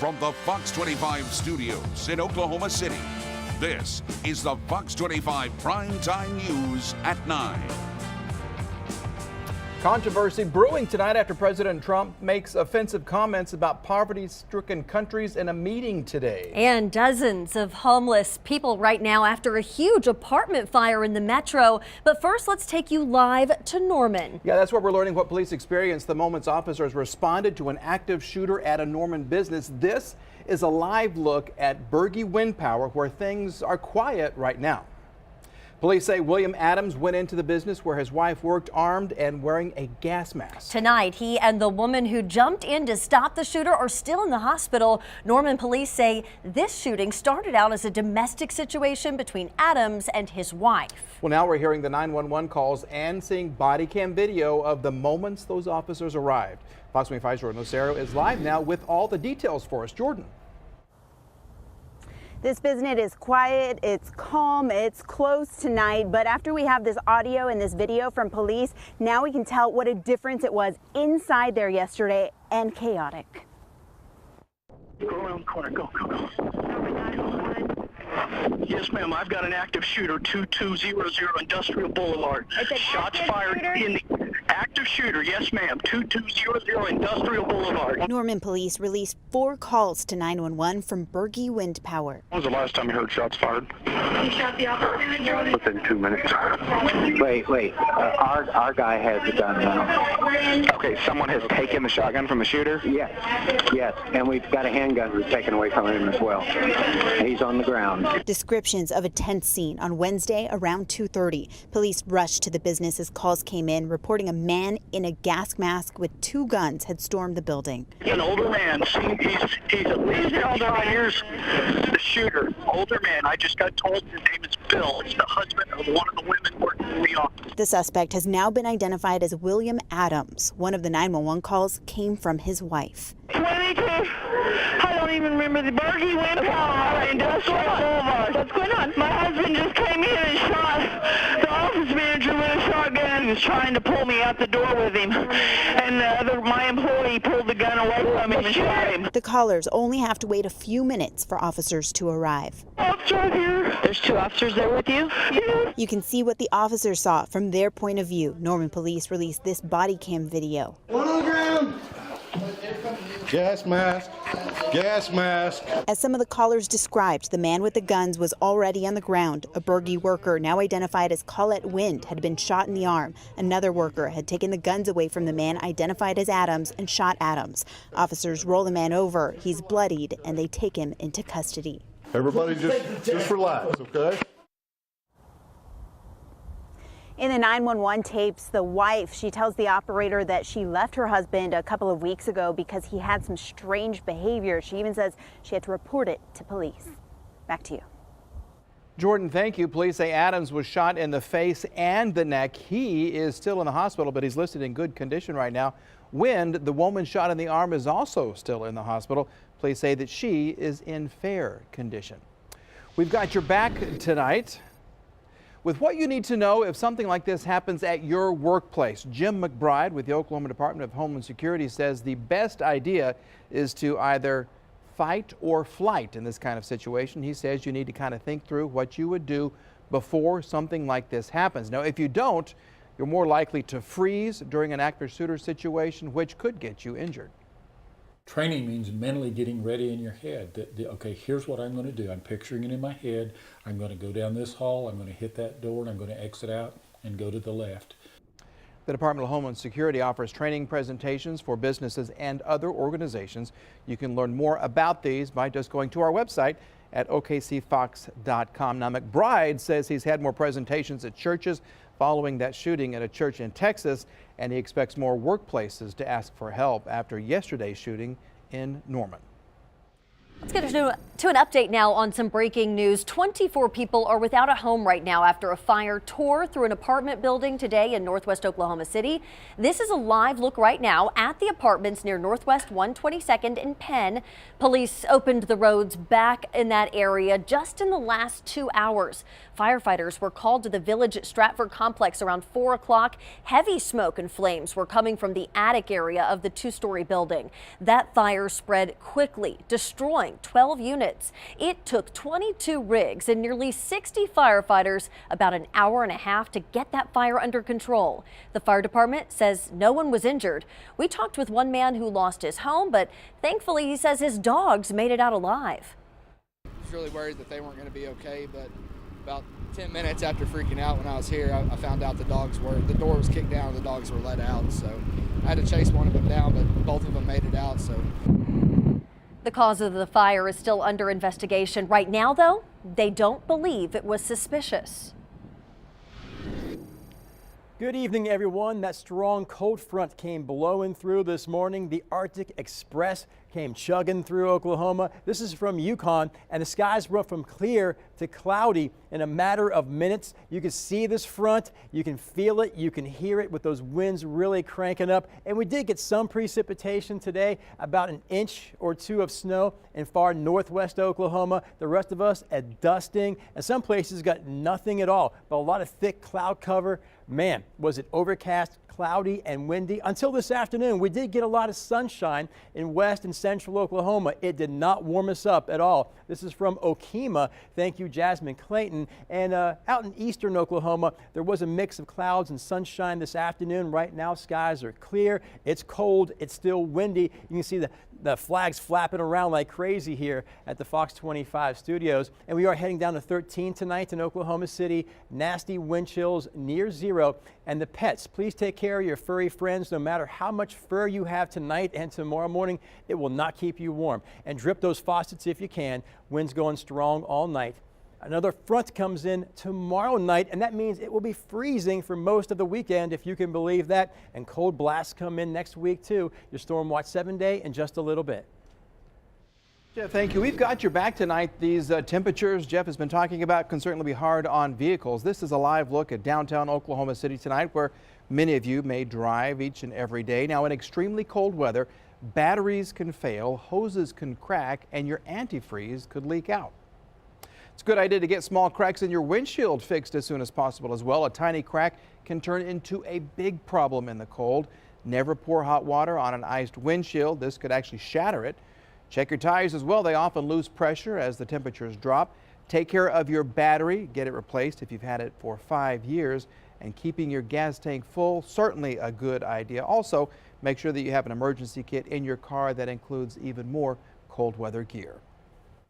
From the Fox 25 studios in Oklahoma City, this is the Fox 25 Primetime News at 9. Controversy brewing tonight after President Trump makes offensive comments about poverty-stricken countries in a meeting today. And dozens of homeless people right now after a huge apartment fire in the metro. But first, let's take you live to Norman. Yeah, that's where we're learning what police experienced the moments officers responded to an active shooter at a Norman business. This is a live look at Berge Wind Power, where things are quiet right now. Police say William Adams went into the business where his wife worked armed and wearing a gas mask. Tonight, he and the woman who jumped in to stop the shooter are still in the hospital. Norman police say this shooting started out as a domestic situation between Adams and his wife. Well, now we're hearing the 911 calls and seeing body cam video of the moments those officers arrived. Fox 25's Jordan Lucero is live now with all the details for us. Jordan. This business is quiet, it's calm, it's closed tonight, but after we have this audio and this video from police, now we can tell what a difference it was inside there yesterday and chaotic. Go around the corner, go. Yes, ma'am, I've got an active shooter, 2200 Industrial Boulevard. Shots fired in the active shooter, yes, ma'am, 2200 Industrial Boulevard. Norman police released 4 calls to 911 from Berge Wind Power. When was the last time you heard shots fired? He shot the operator. Within 2 minutes. Wait. Our guy has the gun now. Okay, someone has taken the shotgun from the shooter? Yes, and we've got a handgun we've taken away from him as well. He's on the ground. Descriptions of a tense scene on Wednesday around 2:30. Police rushed to the business as calls came in reporting a man in a gas mask with 2 guns had stormed the building. An older man, he's at least 55 years. The shooter, older man, I just got told his name is Bill. It's the husband of one of the women working in the office. The suspect has now been identified as William Adams. One of the 911 calls came from his wife. 22. I don't even remember the Berge Wind Power Industrial Boulevard. What's going on? My husband just came in and shot the office manager with a shotgun. He was trying to pull me out the door with him. And my employee pulled the gun away from him and shot him. The callers only have to wait a few minutes for officers to arrive. Officer here. There's 2 officers there with you? Yes. You can see what the officers saw from their point of view. Norman police released this body cam video. One on the ground. Gas mask. As some of the callers described, the man with the guns was already on the ground. A Berge worker, now identified as Colette Wind, had been shot in the arm. Another worker had taken the guns away from the man identified as Adams and shot Adams. Officers roll the man over. He's bloodied, and they take him into custody. Everybody just relax, okay? In the 911 tapes, the wife, she tells the operator that she left her husband a couple of weeks ago because he had some strange behavior. She even says she had to report it to police. Back to you. Jordan, thank you. Police say Adams was shot in the face and the neck. He is still in the hospital, but he's listed in good condition right now. Wind, the woman shot in the arm, is also still in the hospital. Police say that she is in fair condition. We've got your back tonight with what you need to know if something like this happens at your workplace. Jim McBride with the Oklahoma Department of Homeland Security says the best idea is to either fight or flight in this kind of situation. He says you need to kind of think through what you would do before something like this happens. Now, if you don't, you're more likely to freeze during an active shooter situation, which could get you injured. Training means mentally getting ready in your head. Okay, here's what I'm going to do. I'm picturing it in my head. I'm going to go down this hall. I'm going to hit that door, and I'm going to exit out and go to the left. The Department of Homeland Security offers training presentations for businesses and other organizations. You can learn more about these by just going to our website at okcfox.com. Now, McBride says he's had more presentations at churches following that shooting at a church in Texas, and he expects more workplaces to ask for help after yesterday's shooting in Norman. Let's get to an update now on some breaking news. 24 people are without a home right now after a fire tore through an apartment building today in northwest Oklahoma City. This is a live look right now at the apartments near Northwest 122nd and Penn. Police opened the roads back in that area just in the last 2 hours. Firefighters were called to the Village Stratford complex around 4 o'clock. Heavy smoke and flames were coming from the attic area of the two-story building. That fire spread quickly, destroying 12 units. It took 22 rigs and nearly 60 firefighters about an hour and a half to get that fire under control. The fire department says no one was injured. We talked with one man who lost his home, but thankfully he says his dogs made it out alive. I was really worried that they weren't going to be okay, but about 10 minutes after freaking out when I was here, I found out the door was kicked down and the dogs were let out. So I had to chase one of them down, but both of them made it out. So. The cause of the fire is still under investigation. Right now, though, they don't believe it was suspicious. Good evening, everyone. That strong cold front came blowing through this morning. The Arctic Express came chugging through Oklahoma. This is from Yukon, and the skies went from clear to cloudy in a matter of minutes. You can see this front, you can feel it, you can hear it with those winds really cranking up. And we did get some precipitation today, about an inch or two of snow in far northwest Oklahoma. The rest of us a dusting, and some places got nothing at all, but a lot of thick cloud cover. Man, was it overcast, cloudy, and windy until this afternoon. We did get a lot of sunshine in west and central Oklahoma. It did not warm us up at all. This is from Okemah. Thank you, Jasmine Clayton. And out in eastern Oklahoma, there was a mix of clouds and sunshine this afternoon. Right now, skies are clear. It's cold. It's still windy. You can see the flags flapping around like crazy here at the Fox 25 studios. And we are heading down to 13 tonight in Oklahoma City. Nasty wind chills near zero. And the pets, please take care of your furry friends. No matter how much fur you have tonight and tomorrow morning, it will not keep you warm. And drip those faucets if you can. Winds going strong all night. Another front comes in tomorrow night, and that means it will be freezing for most of the weekend, if you can believe that. And cold blasts come in next week, too. Your Storm Watch 7-day in just a little bit. Jeff, thank you. We've got your back tonight. These temperatures Jeff has been talking about can certainly be hard on vehicles. This is a live look at downtown Oklahoma City tonight, where many of you may drive each and every day. Now, in extremely cold weather, batteries can fail, hoses can crack, and your antifreeze could leak out. It's a good idea to get small cracks in your windshield fixed as soon as possible as well. A tiny crack can turn into a big problem in the cold. Never pour hot water on an iced windshield. This could actually shatter it. Check your tires as well. They often lose pressure as the temperatures drop. Take care of your battery. Get it replaced if you've had it for 5 years. And keeping your gas tank full, certainly a good idea. Also, make sure that you have an emergency kit in your car that includes even more cold weather gear.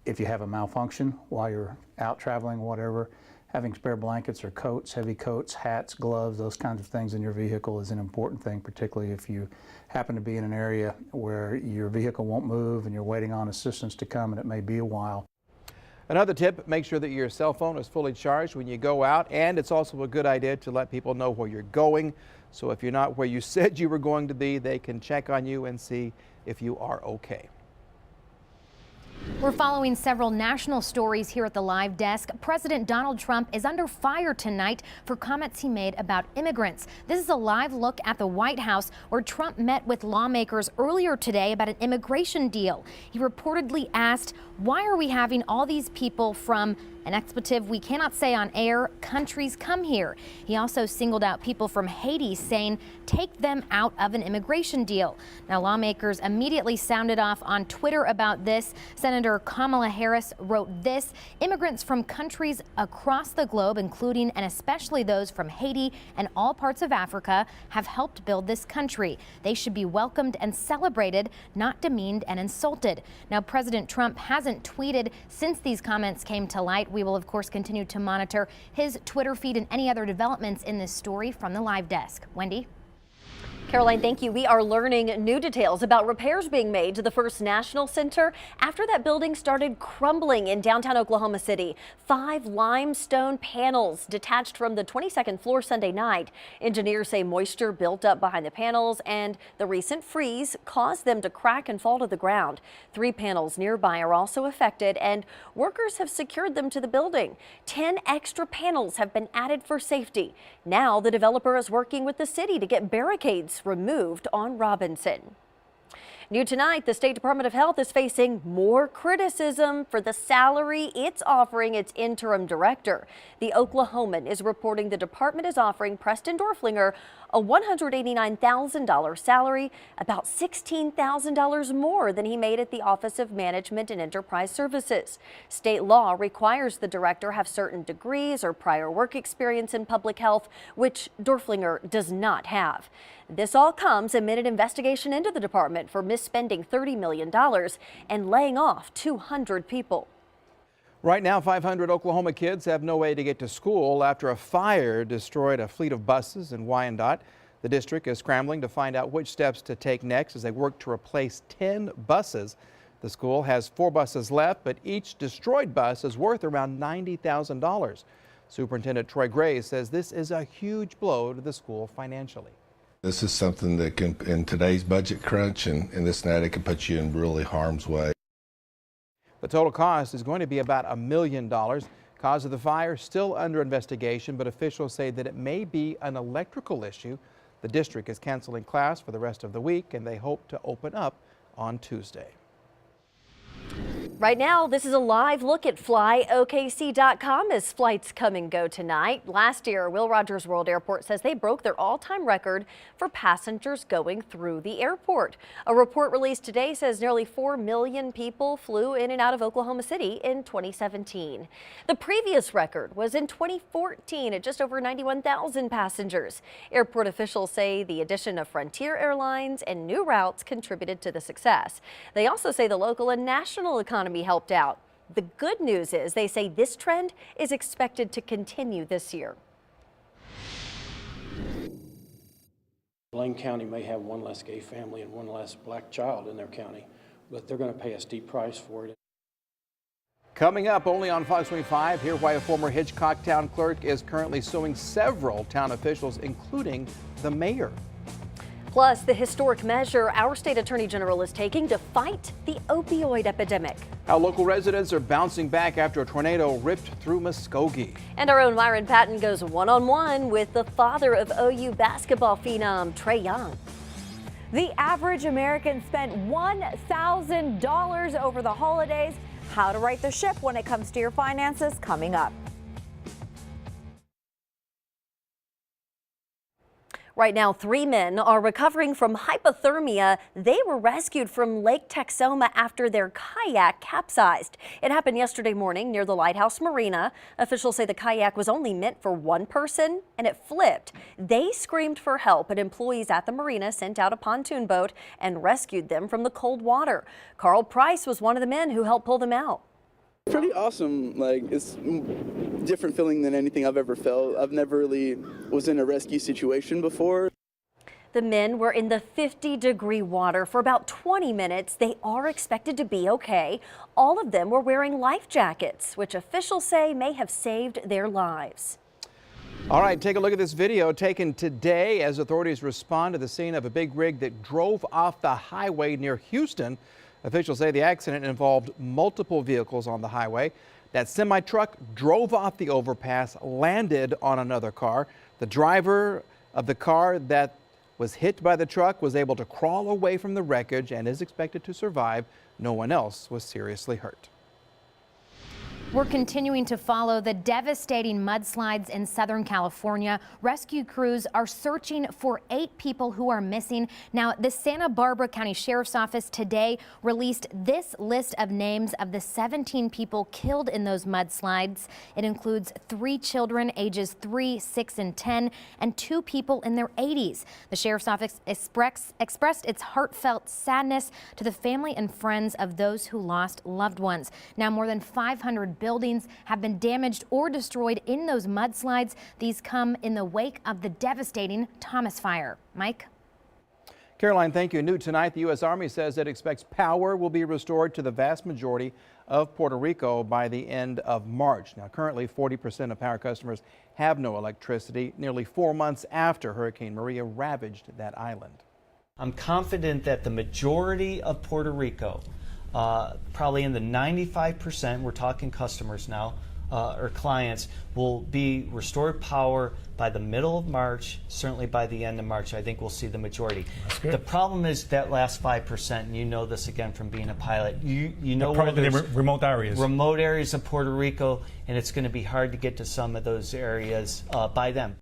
If you have a malfunction while you're out traveling, whatever, having spare blankets or coats, heavy coats, hats, gloves, those kinds of things in your vehicle is an important thing, particularly if you happen to be in an area where your vehicle won't move and you're waiting on assistance to come and it may be a while. Another tip, make sure that your cell phone is fully charged when you go out, and it's also a good idea to let people know where you're going. So if you're not where you said you were going to be, they can check on you and see if you are okay. We're following several national stories here at the Live Desk. President Donald Trump is under fire tonight for comments he made about immigrants. This is a live look at the White House, where Trump met with lawmakers earlier today about an immigration deal. He reportedly asked, "Why are we having all these people from," an expletive we cannot say on air, "countries come here?" He also singled out people from Haiti, saying, "Take them out of an immigration deal." Now, lawmakers immediately sounded off on Twitter about this. Senator Kamala Harris wrote this: "Immigrants from countries across the globe, including and especially those from Haiti and all parts of Africa, have helped build this country. They should be welcomed and celebrated, not demeaned and insulted." Now, President Trump hasn't tweeted since these comments came to light. We will, of course, continue to monitor his Twitter feed and any other developments in this story from the Live Desk. Wendy? Caroline, thank you. We are learning new details about repairs being made to the First National Center after that building started crumbling in downtown Oklahoma City. 5 limestone panels detached from the 22nd floor Sunday night. Engineers say moisture built up behind the panels and the recent freeze caused them to crack and fall to the ground. 3 panels nearby are also affected and workers have secured them to the building. 10 extra panels have been added for safety. Now the developer is working with the city to get barricades removed on Robinson. New tonight, the State Department of Health is facing more criticism for the salary it's offering its interim director. The Oklahoman is reporting the department is offering Preston Dorflinger a $189,000 salary, about $16,000 more than he made at the Office of Management and Enterprise Services. State law requires the director have certain degrees or prior work experience in public health, which Dorflinger does not have. This all comes amid an investigation into the department for misspending $30 million and laying off 200 people. Right now, 500 Oklahoma kids have no way to get to school after a fire destroyed a fleet of buses in Wyandotte. The district is scrambling to find out which steps to take next as they work to replace 10 buses. The school has 4 buses left, but each destroyed bus is worth around $90,000. Superintendent Troy Gray says this is a huge blow to the school financially. This is something that can, in today's budget crunch and this and that, it can put you in really harm's way. The total cost is going to be about $1 million. Cause of the fire still under investigation, but officials say that it may be an electrical issue. The district is canceling class for the rest of the week, and they hope to open up on Tuesday. Right now, this is a live look at flyokc.com as flights come and go tonight. Last year, Will Rogers World Airport says they broke their all-time record for passengers going through the airport. A report released today says nearly 4 million people flew in and out of Oklahoma City in 2017. The previous record was in 2014 at just over 91,000 passengers. Airport officials say the addition of Frontier Airlines and new routes contributed to the success. They also say the local and national economy helped out. The good news is they say this trend is expected to continue this year. Blaine County may have 1 less gay family and 1 less black child in their county, but they're going to pay a steep price for it. Coming up only on Fox 25, hear why a former Hitchcock town clerk is currently suing several town officials, including the mayor. Plus, the historic measure our state attorney general is taking to fight the opioid epidemic. How local residents are bouncing back after a tornado ripped through Muskogee. And our own Myron Patton goes one-on-one with the father of OU basketball phenom, Trae Young. The average American spent $1,000 over the holidays. How to right the ship when it comes to your finances, coming up. Right now, 3 men are recovering from hypothermia. They were rescued from Lake Texoma after their kayak capsized. It happened yesterday morning near the Lighthouse Marina. Officials say the kayak was only meant for 1 person and it flipped. They screamed for help and employees at the marina sent out a pontoon boat and rescued them from the cold water. Carl Price was one of the men who helped pull them out. Pretty awesome. Like, it's a different feeling than anything I've ever felt. I've never really was in a rescue situation before. The men were in the 50-degree water for about 20 minutes. They are expected to be okay. All of them were wearing life jackets, which officials say may have saved their lives. All right, take a look at this video taken today as authorities respond to the scene of a big rig that drove off the highway near Houston. Officials say the accident involved multiple vehicles on the highway. That semi-truck drove off the overpass, landed on another car. The driver of the car that was hit by the truck was able to crawl away from the wreckage and is expected to survive. No one else was seriously hurt. We're continuing to follow the devastating mudslides in Southern California. Rescue crews are searching for 8 people who are missing. Now, the Santa Barbara County Sheriff's Office today released this list of names of the 17 people killed in those mudslides. It includes 3 children ages 3, 6, and 10, and 2 people in their 80s. The Sheriff's Office expressed its heartfelt sadness to the family and friends of those who lost loved ones. Now, more than 500 buildings have been damaged or destroyed in those mudslides. These come in the wake of the devastating Thomas Fire. Mike? Caroline, thank you. New tonight, the U.S. Army says it expects power will be restored to the vast majority of Puerto Rico by the end of March. Now, currently, 40% of power customers have no electricity, nearly 4 months after Hurricane Maria ravaged that island. I'm confident that the majority of Puerto Rico, probably in the 95%, we're talking customers now, or clients, will be restored power by the middle of March, certainly by the end of March. I think we'll see the majority. The problem is that last 5%, and you know this again from being a pilot, you know where probably there's remote areas. Remote areas of Puerto Rico, and it's going to be hard to get to some of those areas by them.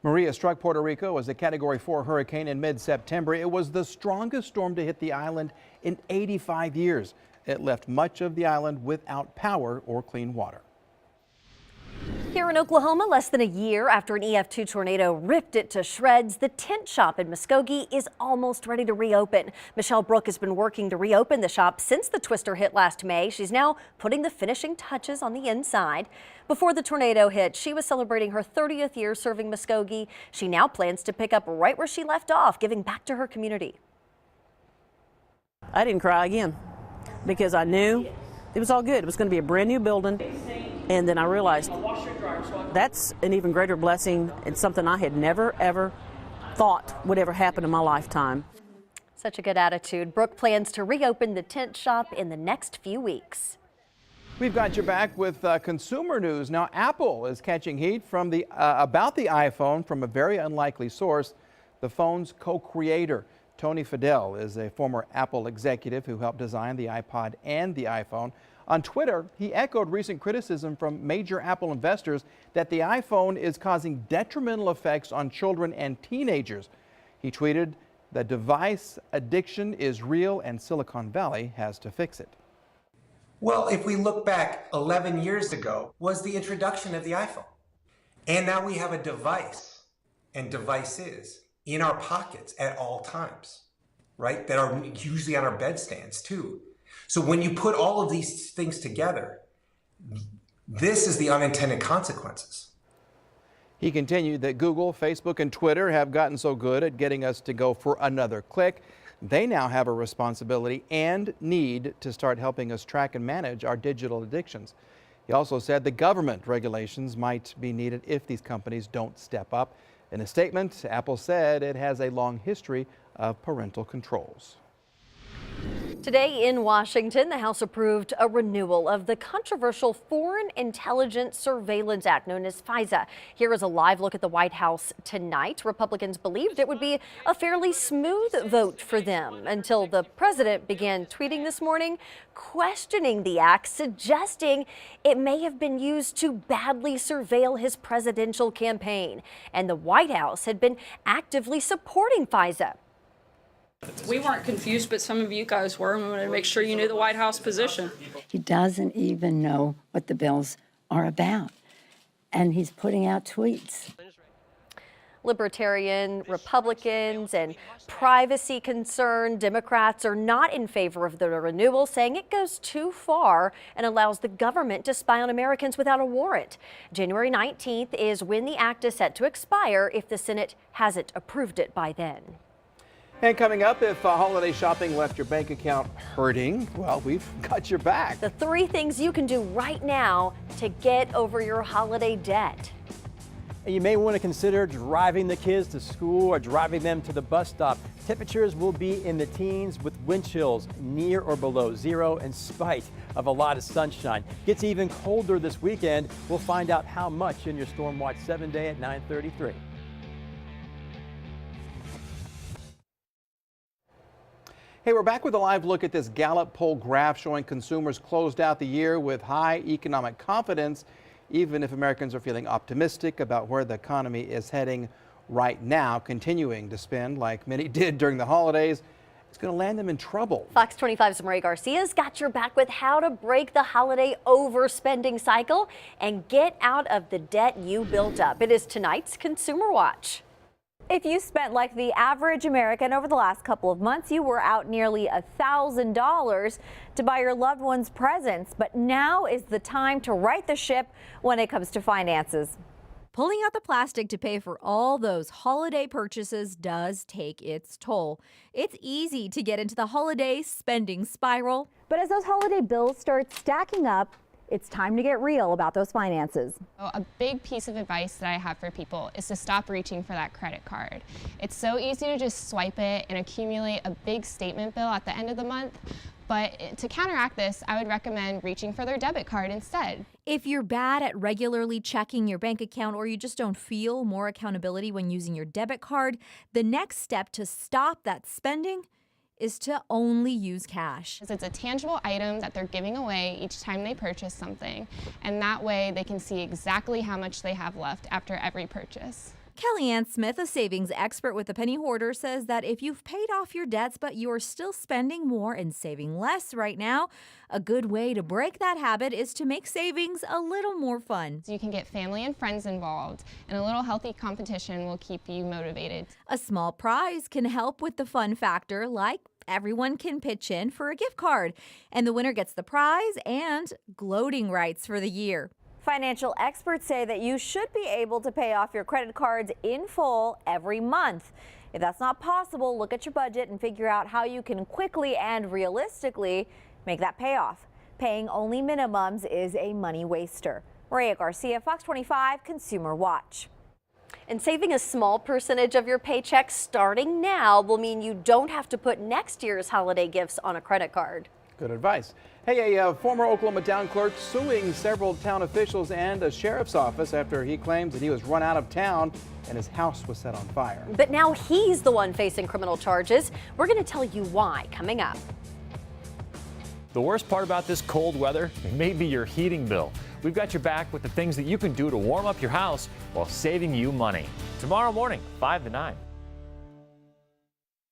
Maria struck Puerto Rico as a Category 4 hurricane in mid-September. It was the strongest storm to hit the island in 85 years. It left much of the island without power or clean water. Here in Oklahoma, less than a year after an EF2 tornado ripped it to shreds, the tent shop in Muskogee is almost ready to reopen. Michelle Brook has been working to reopen the shop since the twister hit last May. She's now putting the finishing touches on the inside. Before the tornado hit, she was celebrating her 30th year serving Muskogee. She now plans to pick up right where she left off, giving back to her community. I didn't cry again because I knew it was all good. It was going to be a brand new building. And then I realized that's an even greater blessing and something I had never, ever thought would ever happen in my lifetime. Such a good attitude. Brooke plans to reopen the tent shop in the next few weeks. We've got your back with consumer news. Now, Apple is catching heat from about the iPhone from a very unlikely source. The phone's co-creator, Tony Fadell, is a former Apple executive who helped design the iPod and the iPhone. On Twitter, he echoed recent criticism from major Apple investors that the iPhone is causing detrimental effects on children and teenagers. He tweeted, "The device addiction is real and Silicon Valley has to fix it." Well, if we look back 11 years ago was the introduction of the iPhone. And now we have a device and devices in our pockets at all times, right? That are usually on our bedstands too. So when you put all of these things together, this is the unintended consequences. He continued that Google, Facebook, and Twitter have gotten so good at getting us to go for another click. They now have a responsibility and need to start helping us track and manage our digital addictions. He also said the government regulations might be needed if these companies don't step up. In a statement, Apple said it has a long history of parental controls. Today in Washington, the House approved a renewal of the controversial Foreign Intelligence Surveillance Act known as FISA. Here is a live look at the White House tonight. Republicans believed it would be a fairly smooth vote for them until the president began tweeting this morning, questioning the act, suggesting it may have been used to badly surveil his presidential campaign. And the White House had been actively supporting FISA. We weren't confused, but some of you guys were, and we wanted to make sure you knew the White House position. He doesn't even know what the bills are about, and he's putting out tweets. Libertarian, Republicans, and privacy-concerned Democrats are not in favor of the renewal, saying it goes too far and allows the government to spy on Americans without a warrant. January 19th is when the act is set to expire if the Senate hasn't approved it by then. And coming up, if holiday shopping left your bank account hurting, well, we've got your back. The 3 things you can do right now to get over your holiday debt. And you may want to consider driving the kids to school or driving them to the bus stop. Temperatures will be in the teens with wind chills near or below zero in spite of a lot of sunshine. Gets even colder this weekend. We'll find out how much in your Storm Watch 7 day at 9:33. Hey, we're back with a live look at this Gallup poll graph showing consumers closed out the year with high economic confidence, even if Americans are feeling optimistic about where the economy is heading right now. Continuing to spend like many did during the holidays, it's going to land them in trouble. Fox 25's Marie Garcia's got your back with how to break the holiday overspending cycle and get out of the debt you built up. It is tonight's Consumer Watch. If you spent like the average American over the last couple of months, you were out nearly $1,000 to buy your loved ones presents. But now is the time to right the ship when it comes to finances. Pulling out the plastic to pay for all those holiday purchases does take its toll. It's easy to get into the holiday spending spiral. But as those holiday bills start stacking up, it's time to get real about those finances. A big piece of advice that I have for people is to stop reaching for that credit card. It's so easy to just swipe it and accumulate a big statement bill at the end of the month. But to counteract this, I would recommend reaching for their debit card instead. If you're bad at regularly checking your bank account or you just don't feel more accountability when using your debit card, the next step to stop that spending is to only use cash. It's a tangible item that they're giving away each time they purchase something, and that way they can see exactly how much they have left after every purchase. Kellyanne Smith, a savings expert with the Penny Hoarder, says that if you've paid off your debts but you're still spending more and saving less right now, a good way to break that habit is to make savings a little more fun. You can get family and friends involved, and a little healthy competition will keep you motivated. A small prize can help with the fun factor, like everyone can pitch in for a gift card, and the winner gets the prize and gloating rights for the year. Financial experts say that you should be able to pay off your credit cards in full every month. If that's not possible, look at your budget and figure out how you can quickly and realistically make that payoff. Paying only minimums is a money waster. Maria Garcia, Fox 25 Consumer Watch. And saving a small percentage of your paycheck starting now will mean you don't have to put next year's holiday gifts on a credit card. Good advice. Hey, a former Oklahoma town clerk suing several town officials and a sheriff's office after he claims that he was run out of town and his house was set on fire. But now he's the one facing criminal charges. We're going to tell you why coming up. The worst part about this cold weather may be your heating bill. We've got your back with the things that you can do to warm up your house while saving you money. Tomorrow morning, 5 to 9.